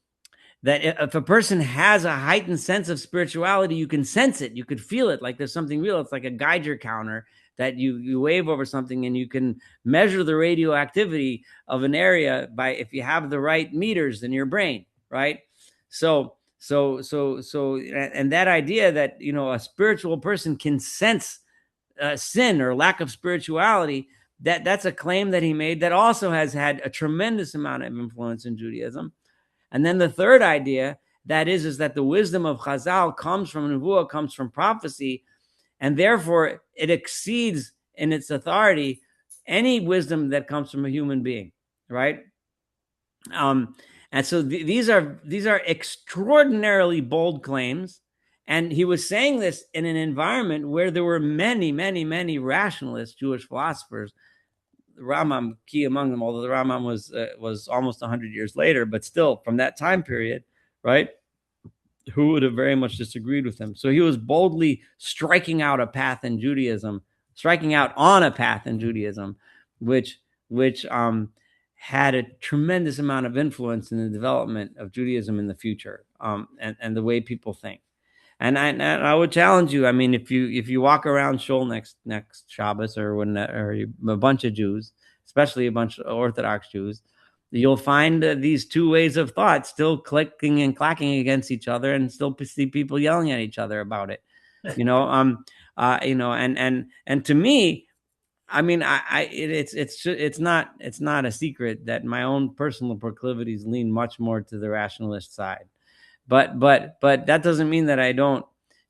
that if a person has a heightened sense of spirituality, you can sense it, you could feel it, like there's something real. It's like a Geiger counter that you wave over something, and you can measure the radioactivity of an area by if you have the right meters in your brain, right? So and that idea that a spiritual person can sense sin or lack of spirituality, that's a claim that he made that also has had a tremendous amount of influence in Judaism. And then the third idea that is that the wisdom of Chazal comes from Nevuah, comes from prophecy, and therefore it exceeds in its authority any wisdom that comes from a human being, right? And so these are extraordinarily bold claims, and he was saying this in an environment where there were many, many, many rationalist Jewish philosophers. The Rambam, key among them, although the Rambam was almost 100 years later, but still from that time period, right? Who would have very much disagreed with him. So he was boldly striking out a path in Judaism, striking out on a path in Judaism, which had a tremendous amount of influence in the development of Judaism in the future, and the way people think. And I would challenge you. I mean, if you walk around Shul next Shabbos, or a bunch of Jews, especially a bunch of Orthodox Jews, you'll find these two ways of thought still clicking and clacking against each other, and still see people yelling at each other about it. And to me, I mean, it's not a secret that my own personal proclivities lean much more to the rationalist side. But that doesn't mean that I don't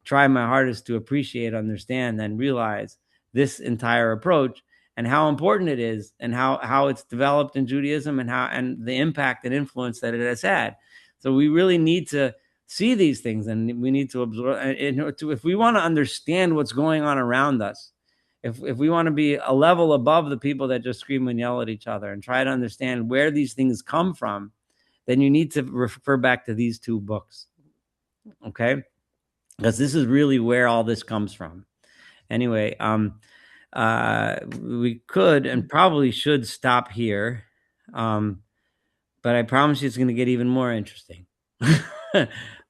try my hardest to appreciate, understand, and realize this entire approach and how important it is, and how it's developed in Judaism, and the impact and influence that it has had. So we really need to see these things, and we need to absorb. If we want to understand what's going on around us, if we want to be a level above the people that just scream and yell at each other, and try to understand where these things come from, then you need to refer back to these two books, okay? Because this is really where all this comes from. Anyway, we could and probably should stop here, but I promise you it's going to get even more interesting.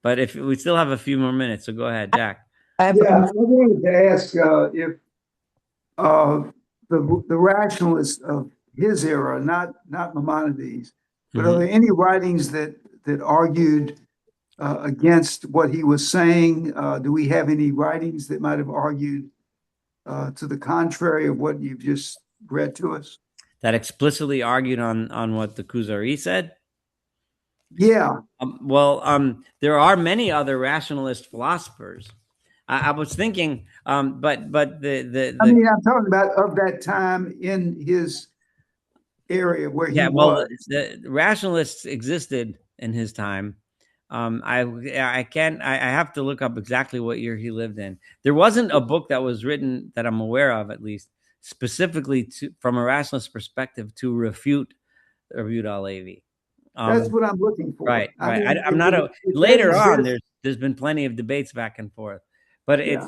But if we still have a few more minutes, so go ahead, Jack. I wanted to ask if the rationalists of his era, not Maimonides, but are there any writings that argued against what he was saying? Do we have any writings that might have argued to the contrary of what you've just read to us? That explicitly argued on what the Kuzari said? Yeah. There are many other rationalist philosophers. I was thinking, but the I mean, I'm talking about of that time in his area where he was. The rationalists existed in his time. I have to look up exactly what year he lived in. There wasn't a book that was written that I'm aware of, at least specifically from a rationalist perspective, to refute Rabbi Halevi. That's what I'm looking for. Right. I mean, I'm not later on. There's been plenty of debates back and forth, but it's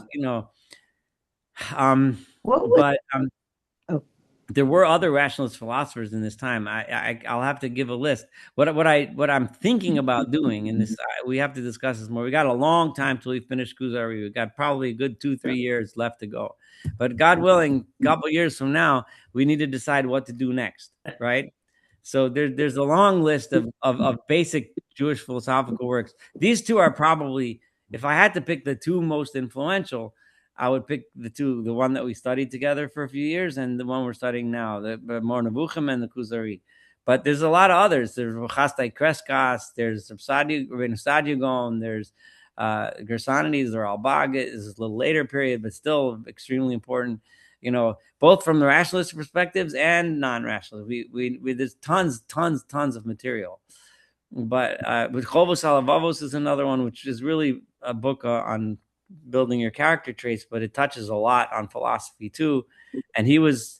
there were other rationalist philosophers in this time. I'll have to give a list. What I'm thinking about doing, and this we have to discuss this more. We got a long time till we finish Kuzari. We got probably a good 2-3 years left to go. But God willing, a couple years from now, we need to decide what to do next, right? So there's a long list of basic Jewish philosophical works. These two are probably, if I had to pick the two most influential, I would pick the one that we studied together for a few years, and the one we're studying now, the Mor Nevuchim and the Kuzari. But there's a lot of others. There's Chastai Kreskas, there's Rabbeinu Sadia Gaon, there's Gersonides or Al-Bag. This is a little later period, but still extremely important. Both from the rationalist perspectives and non-rationalist. We there's tons of material. But Chovos Halavavos is another one, which is really a book on building your character traits, but it touches a lot on philosophy too. And he was,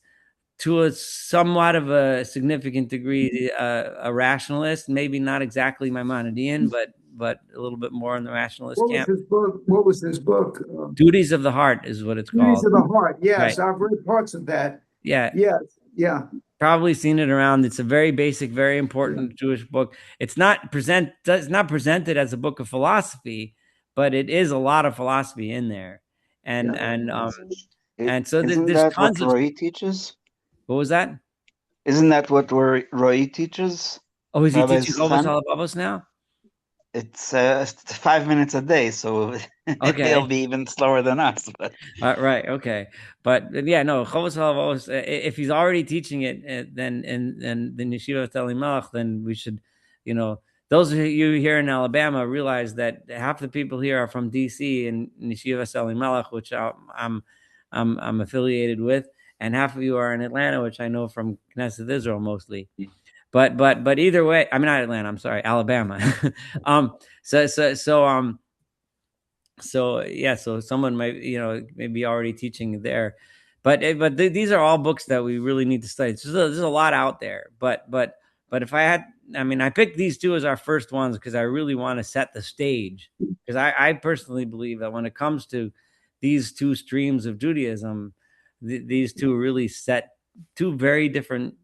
to a somewhat of a significant degree, a rationalist, maybe not exactly Maimonidean, but a little bit more in the rationalist camp. What was his book? Duties of the Heart is what it's called. Duties of the Heart. Yes, right. I've read parts of that. Yeah. Yes. Yeah. Probably seen it around. It's a very basic, very important Jewish book. It's not presented as a book of philosophy, but it is a lot of philosophy in there. And so there's tons of. Roy teaches? What was that? Isn't that what Roy teaches? Oh, is he teaching Chovos Halavavos now? It's 5 minutes a day, so he'll be even slower than us. But. Right, okay, but yeah, no, Chovos Halavavos. If he's already teaching it, then Yeshiva Elimelech, then we should, those of you here in Alabama realize that half the people here are from DC and Yeshivas Elimelech, which I'm affiliated with, and half of you are in Atlanta, which I know from Knesset Israel mostly. But either way, I mean not Atlanta. I'm sorry, Alabama. So yeah, so someone might maybe already teaching there, but these are all books that we really need to study. There's a lot out there, but if I had, I mean, I picked these two as our first ones because I really want to set the stage, because I personally believe that when it comes to these two streams of Judaism, these two really set two very different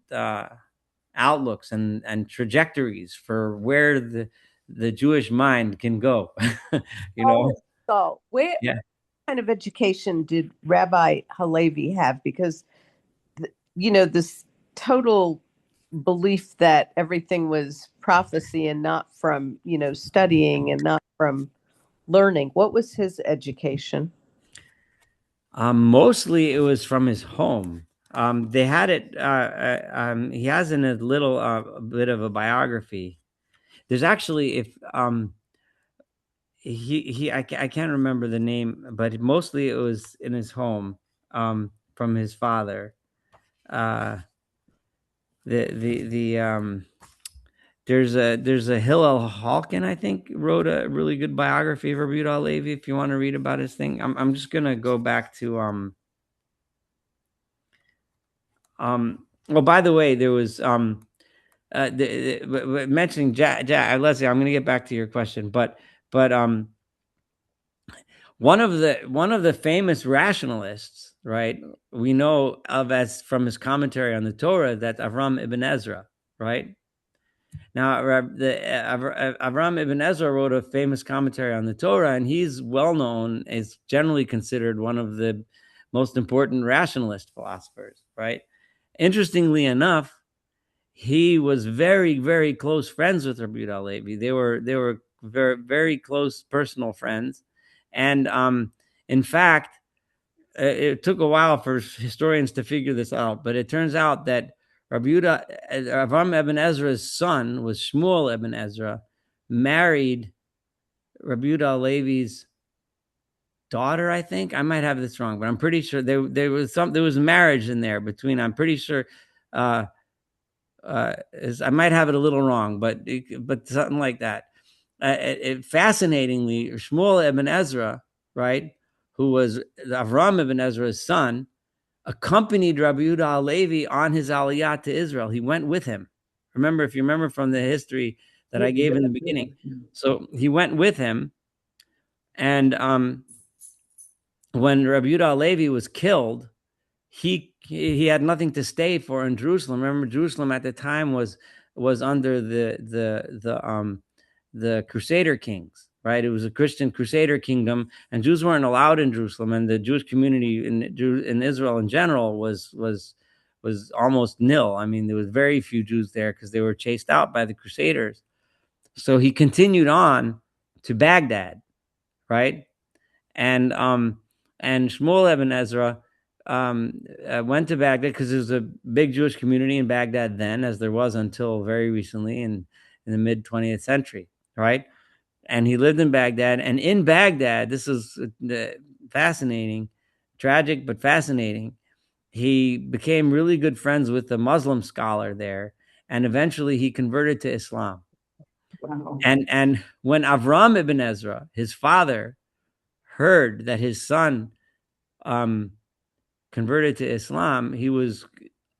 outlooks and trajectories for where the Jewish mind can go. So where kind of education did Rabbi Halevi have? Because this total belief that everything was prophecy and not from studying and not from learning. What was his education? Mostly it was from his home. They had it. He has in a little a bit of a biography. There's actually, if I can't remember the name, but mostly it was in his home, from his father. There's a Hillel Halkin, I think, wrote a really good biography of Rabbi Yehuda Halevi. If you want to read about his thing, I'm just gonna go back to well, by the way, there was mentioning Jack, Leslie. I'm going to get back to your question, but one of the famous rationalists, right? We know of as from his commentary on the Torah, that Avram ibn Ezra, right? Now, Avram ibn Ezra wrote a famous commentary on the Torah, and he's well known, is generally considered one of the most important rationalist philosophers, right? Interestingly enough, he was very, very close friends with Rabbi Yehuda Halevi. They were very, very close personal friends, and in fact, it took a while for historians to figure this out. But it turns out that Avram ibn Ezra's son was Shmuel ibn Ezra, married Rabbi Yehuda Halevi's daughter. I think I might have this wrong, but I'm pretty sure there was marriage in there between. I'm pretty sure. I might have it a little wrong, but something like that. Fascinatingly, Shmuel ibn Ezra, right, who was Avram ibn Ezra's son, accompanied Rabbi Yehuda Halevi on his aliyah to Israel. He went with him. If you remember from the history that I gave in the beginning. So he went with him, and when Rabbi Yehuda Halevi was killed, he had nothing to stay for in Jerusalem. Remember, Jerusalem at the time was under the Crusader kings, right? It was a Christian Crusader kingdom, and Jews weren't allowed in Jerusalem, and the Jewish community in Israel in general was almost nil. I mean, there was very few Jews there because they were chased out by the Crusaders. So he continued on to Baghdad, right? And Shmuel ibn Ezra went to Baghdad because there was a big Jewish community in Baghdad then, as there was until very recently in the mid 20th century, right? And he lived in Baghdad. And in Baghdad, this is fascinating, tragic, but fascinating. He became really good friends with the Muslim scholar there, and eventually he converted to Islam. Wow. And when Avram ibn Ezra, his father, heard that his son converted to Islam, he was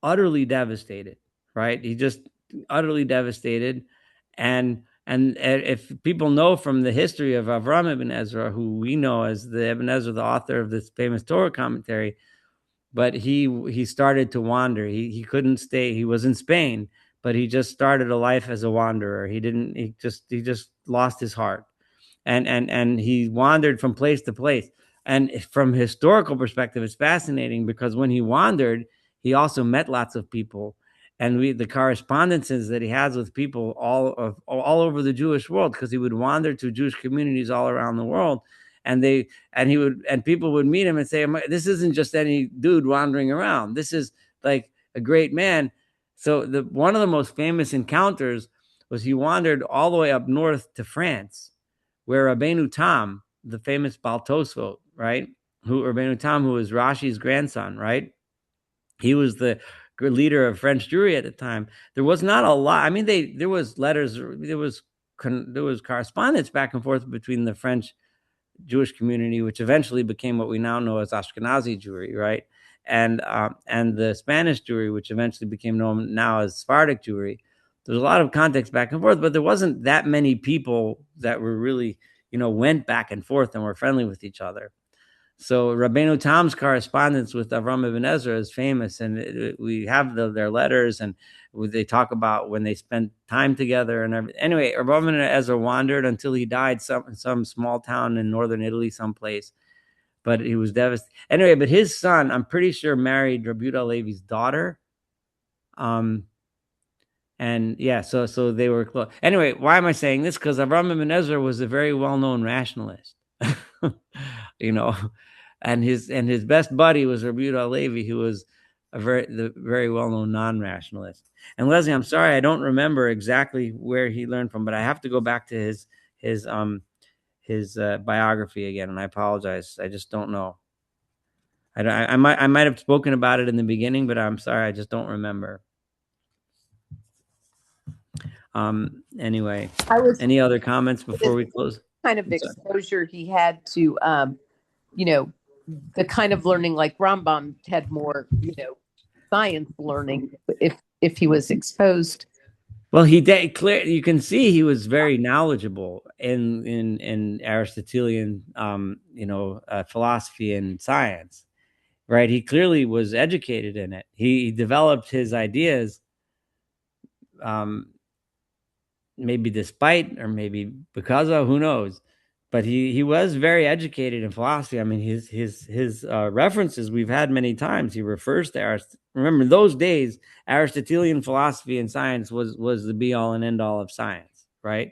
utterly devastated, right? He just utterly devastated. And if people know from the history of Avram ibn Ezra, who we know as the Ibn Ezra, the author of this famous Torah commentary, but he started to wander. He couldn't stay. He was in Spain, but he just started a life as a wanderer. He just lost his heart. And he wandered from place to place. And from a historical perspective, it's fascinating because when he wandered, he also met lots of people. And the correspondences that he has with people all over the Jewish world, because he would wander to Jewish communities all around the world, and people would meet him and say, "This isn't just any dude wandering around. This is like a great man." So one of the most famous encounters was he wandered all the way up north to France, where Rabbeinu Tam, the famous Baal Tosfot, right? Rabbeinu Tam, who was Rashi's grandson, right? He was the leader of French Jewry at the time. There was not a lot. I mean, there was letters, there was correspondence back and forth between the French Jewish community, which eventually became what we now know as Ashkenazi Jewry, right? And the Spanish Jewry, which eventually became known now as Sephardic Jewry. There's a lot of context back and forth, but there wasn't that many people that were really, went back and forth and were friendly with each other. So Rabbeinu Tam's correspondence with Avram Ibn Ezra is famous, and we have their letters, and they talk about when they spent time together and everything. Anyway, Avram Ibn Ezra wandered until he died in some small town in northern Italy, someplace. But he was devastated. Anyway, but his son, I'm pretty sure, married Rabbi Yehuda Halevi's daughter. And yeah, so they were close. Anyway, why am I saying this? Because Avram Ibn Ezra was a very well-known rationalist. And his best buddy was Rabbi Yehuda Halevi, who was the very well-known non-rationalist. And Leslie, I'm sorry, I don't remember exactly where he learned from, but I have to go back to his biography again, and I apologize. I just don't know. I might have spoken about it in the beginning, but I'm sorry, I just don't remember. Anyway, any other comments before we close? Kind of exposure he had to, the kind of learning like Rambam had more, science learning if he was exposed. Well, he did clear. You can see he was very knowledgeable in Aristotelian, philosophy and science, right? He clearly was educated in it. He developed his ideas, maybe despite or maybe because of, who knows. But he was very educated in philosophy. I mean, his references we've had many times. He refers to remember, in those days, Aristotelian philosophy and science was the be all and end all of science, right?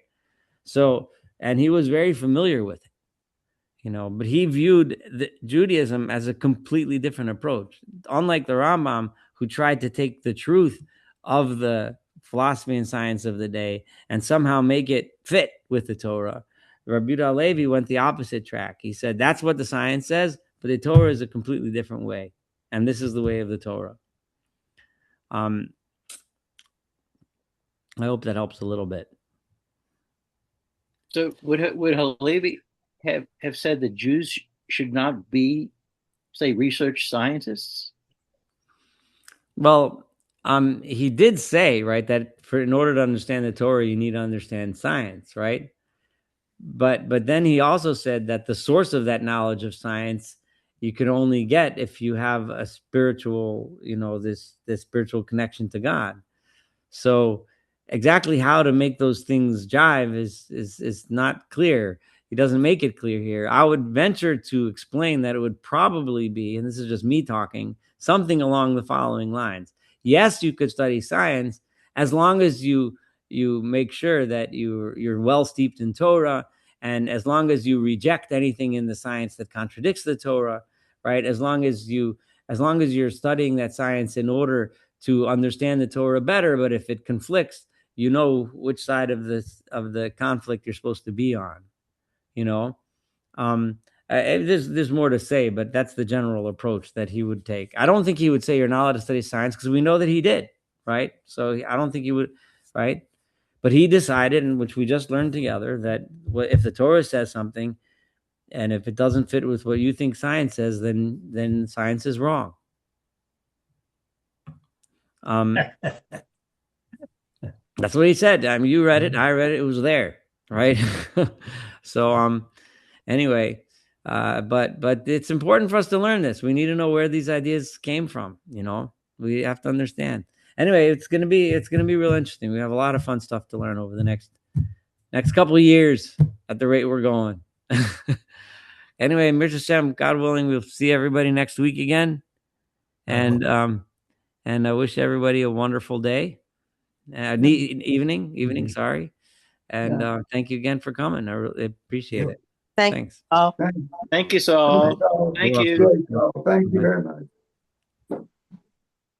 So, and he was very familiar with it, But he viewed Judaism as a completely different approach, unlike the Rambam, who tried to take the truth of the philosophy and science of the day and somehow make it fit with the Torah. Rabbi Yehuda Halevi went the opposite track. He said, that's what the science says, but the Torah is a completely different way. And this is the way of the Torah. I hope that helps a little bit. So would Halevi have said that Jews should not be, say, research scientists? Well, he did say, right, that in order to understand the Torah, you need to understand science, right? But then he also said that the source of that knowledge of science you can only get if you have a spiritual, this spiritual connection to God. So exactly how to make those things jive is not clear. He doesn't make it clear here. I would venture to explain that it would probably be, and this is just me talking, something along the following lines. Yes, you could study science as long as you make sure that you're well steeped in Torah, and as long as you reject anything in the science that contradicts the Torah, right? As long as you're studying that science in order to understand the Torah better, but if it conflicts, you know which side of the conflict you're supposed to be on. There's more to say, but that's the general approach that he would take. I don't think he would say you're not allowed to study science, because we know that he did, right? So I don't think he would, right? But he decided, and which we just learned together, that if the Torah says something, and if it doesn't fit with what you think science says, then science is wrong. That's what he said. I mean, you read it, I read it, it was there, right? So anyway, but it's important for us to learn this. We need to know where these ideas came from. We have to understand. Anyway, it's gonna be real interesting. We have a lot of fun stuff to learn over the next couple of years at the rate we're going. Anyway, Mir Hashem, God willing, we'll see everybody next week again. And I wish everybody a wonderful day. Evening, sorry. And thank you again for coming. I really appreciate it. Thanks. Thank you, Saul. Thank you. Thank you very much.